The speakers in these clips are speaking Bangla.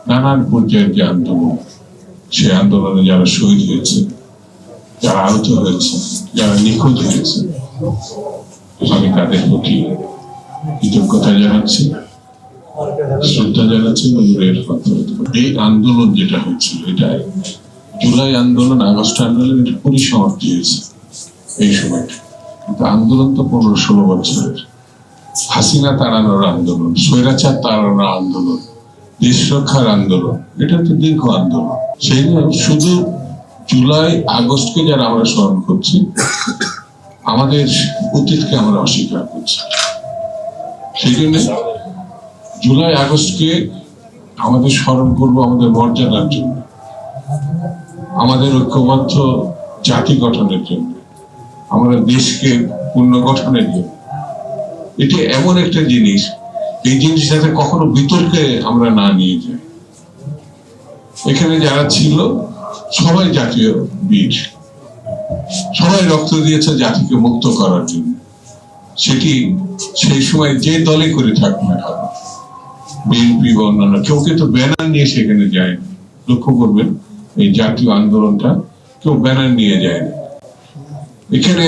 নানান পর্যায়ের যে আন্দোলন, সে আন্দোলনে যারা শহীদ হয়েছে, যারা আহত হয়েছে, যারা নিখোঁজ হয়েছে, আমি তাদের প্রতি কৃতজ্ঞতা জানাচ্ছি, শ্রদ্ধা জানাচ্ছি। এই আন্দোলন যেটা হচ্ছিল, এটা জুলাই আন্দোলন, আগস্ট আন্দোলন, এটা পরিসমাপ্তি হয়েছে এই সময়টা। কিন্তু আন্দোলন তো 15-16 বছরের। হাসিনা তাড়ানোর আন্দোলন, স্বৈরাচার তাড়ানোর আন্দোলন, দেশ রক্ষার আন্দোলন, এটা তো দীর্ঘ আন্দোলন। সেই শুধু জুলাই আগস্টকে যারা আমরা স্মরণ করছি, আমাদের অতীতকে আমরা অস্বীকার করছি। সেই জন্য জুলাই আগস্টকে আমাদের স্মরণ করবো আমাদের মর্যাদার জন্য, আমাদের ঐক্যবদ্ধ জাতি গঠনের জন্য, আমাদের দেশকে পুনর্গঠনের জন্য। এটি এমন একটা জিনিস, এই জিনিস যাতে কখনো বিতর্কে আমরা না নিয়ে যাই। এখানে যারা ছিল সবাই জাতীয় বীর, সবাই রক্ত দিয়েছে জাতিকে মুক্ত করার জন্য। সেটি সেই সময় যে দলে করে থাকুক না কেন, বিএনপি বা অন্যান্য, কেউ কিন্তু ব্যানার নিয়ে সেখানে যায় না। লক্ষ্য করবেন, এই জাতীয় আন্দোলনটা কেউ ব্যানার নিয়ে যায় না। এখানে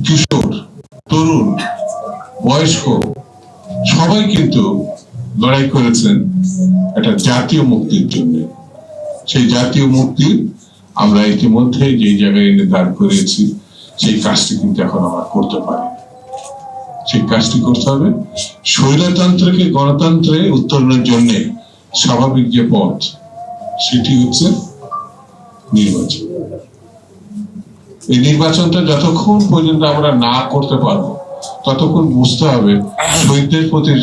কিশোর, তরুণ, বয়স্ক সবাই কিন্তু লড়াই করেছেন একটা জাতীয় মুক্তির জন্য। সেই জাতীয় মুক্তি আমরা ইতিমধ্যে যে জায়গায় এনে দাঁড় করিয়েছি, সেই কাজটি কিন্তু এখন আমরা করতে পারি। সেই কাজটি করতে হবে। স্বৈরতন্ত্রকে গণতন্ত্রে উত্তরণের জন্য স্বাভাবিক যে পথ, সেটি হচ্ছে নির্বাচন। এই নির্বাচনটা যতক্ষণ পর্যন্ত আমরা না করতে পারবো, ততক্ষণ বুঝতে হবে শহীদদের প্রতি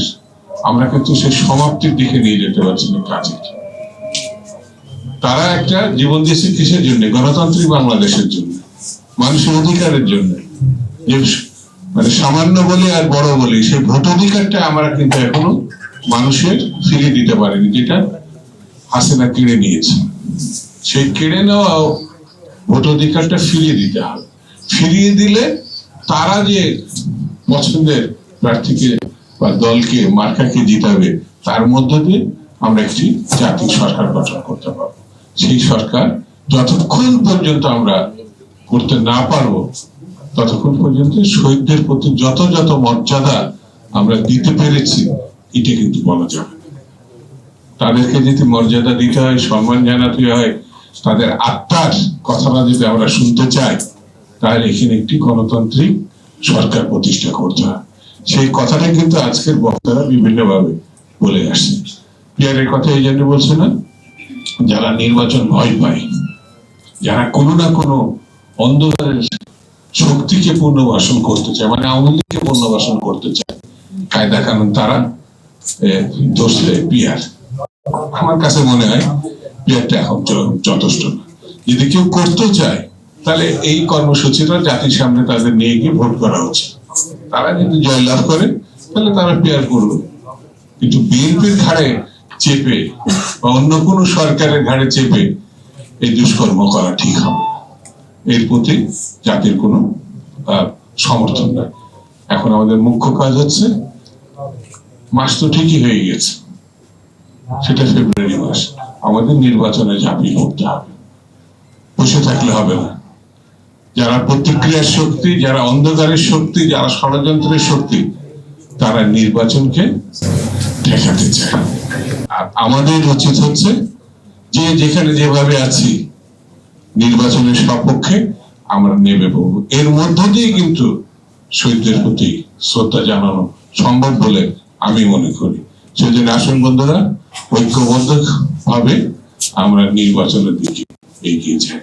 আমরা কিন্তু সেই সমাপ্তির দিকে নিয়ে যেতে পারছি না কাজে। তারা একটা জীবন দিয়েছে কিসের জন্য? গণতান্ত্রিক বাংলাদেশের জন্য, মানুষের অধিকারের জন্য। যে মানে সামান্য বলে আর বড় বলে সেই ভোটাধিকারটা আমরা কিন্তু এখনো মানুষের ফিরিয়ে দিতে পারিনি, যেটা হাসিনা কেড়ে নিয়েছে। সেই কেড়ে নেওয়া ভোটাধিকারটা ফিরিয়ে দিতে হবে। ফিরিয়ে দিলে তারা যে পছন্দের প্রার্থীকে বা দলকে, মার্কাকে জিতাবে, তার মধ্য দিয়ে আমরা একটি জাতীয় সরকার গঠন করতে পারবো। সেই সরকার যতক্ষণ পর্যন্ত আমরা করতে না পারবো, ততক্ষণ পর্যন্ত শহীদদের প্রতি যত যত মর্যাদা আমরা দিতে পেরেছি, এটা কিন্তু বলা যাবে। তাদেরকে যদি মর্যাদা দিতে হয়, সম্মান জানাতে হয়, তাদের আত্মার কথাটা যদি আমরা শুনতে চাই, তাহলে এখানে একটি গণতান্ত্রিক সরকার প্রতিষ্ঠা করতে হয়। সেই কথাটা কিন্তু আজকের বক্তারা বিভিন্ন ভাবে বলে আসছে। পিয়ারের কথা এই জন্য বলছে না, যারা নির্বাচন ভয় পায়, যারা কোনো না কোনো অন্ধকারের শক্তিকে পুনর্বাসন করতে চায়, মানে আওয়ামী লীগকে পুনর্বাসন করতে চায়, কায়দা কানুন তারা দোষ দেয় পিয়ার। আমার কাছে মনে হয় পিয়ারটা এখন যথেষ্ট না। যদি কেউ করতে চায়, তাহলে এই কর্মসূচিটা জাতির সামনে তাদের নিয়ে গিয়ে ভোট করা উচিত। তারা যদি জয়লাভ করে, তাহলে তারা পিয়ার করবে। কিন্তু বিএনপির ঘাড়ে চেপে বা অন্য কোনো সরকারের ঘাড়ে চেপে এই দুষ্কর্ম করা ঠিক হবে, এর প্রতি জাতির কোনো সমর্থন নাই। এখন আমাদের মুখ্য কাজ হচ্ছে, মাস তো ঠিকই হয়ে গেছে, সেটা ফেব্রুয়ারি মাস, আমাদের নির্বাচনে ঝাঁপিয়ে পড়তে হবে। বসে থাকলে হবে না। যারা প্রতিক্রিয়ার শক্তি, যারা অন্ধকারের শক্তি, যারা ষড়যন্ত্রের শক্তি, তারা নির্বাচনকে ঠেকাতে চায়। আর আমাদের উচিত হচ্ছে যে যেখানে যেভাবে আছি, নির্বাচনের সপক্ষে আমরা নেমে পড়ব। এর মধ্য দিয়ে কিন্তু শহীদদের প্রতি শ্রদ্ধা জানানো সম্ভব বলে আমি মনে করি। সেজন্য আসুন বন্ধুরা, ঐক্যবদ্ধ ভাবে আমরা নির্বাচনের দিকে এগিয়ে যাই।